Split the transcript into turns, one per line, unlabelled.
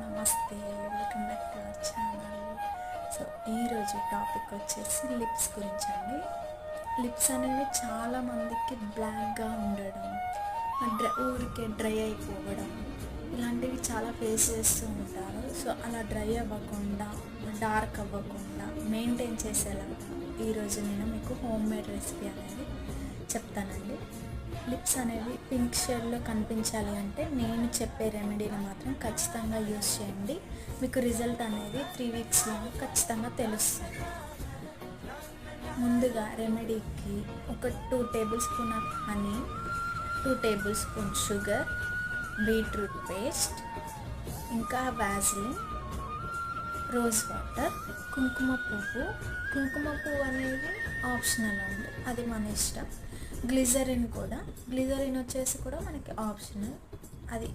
నమస్తే, welcome back to our channel. So ఈరోజు topic వచ్చేసి లిప్స్ గురించి అండి. లిప్స్ అనేవి చాలామందికి బ్లాక్గా ఉండడం, ఊరికే డ్రై అయిపోవడం, ఇలాంటివి చాలా ఫేస్ చేస్తూ ఉంటారు. సో అలా డ్రై అవ్వకుండా, డార్క్ అవ్వకుండా మెయింటైన్ చేసేలాగా ఈరోజు నేను మీకు హోమ్ మేడ్ రెసిపీ అనేది చెప్తానండి. లిప్స్ అనేవి పింక్ షేడ్లో కనిపించాలి అంటే నేను చెప్పే రెమెడీని మాత్రం ఖచ్చితంగా యూస్ చేయండి. మీకు రిజల్ట్ అనేది 3 వీక్స్లో ఖచ్చితంగా తెలుస్తుంది. ముందుగా రెమెడీకి ఒక 2 tablespoon of honey, 2 tablespoon sugar, beetroot paste, ఇంకా వ్యాజిలిన్, రోజ్ వాటర్, కుంకుమ పువ్వు అనేది ఆప్షనల్ ఉంది, అది మన ఇష్టం. గ్లిజరిన్ వచ్చేసి కూడా మనకి ఆప్షనల్, అది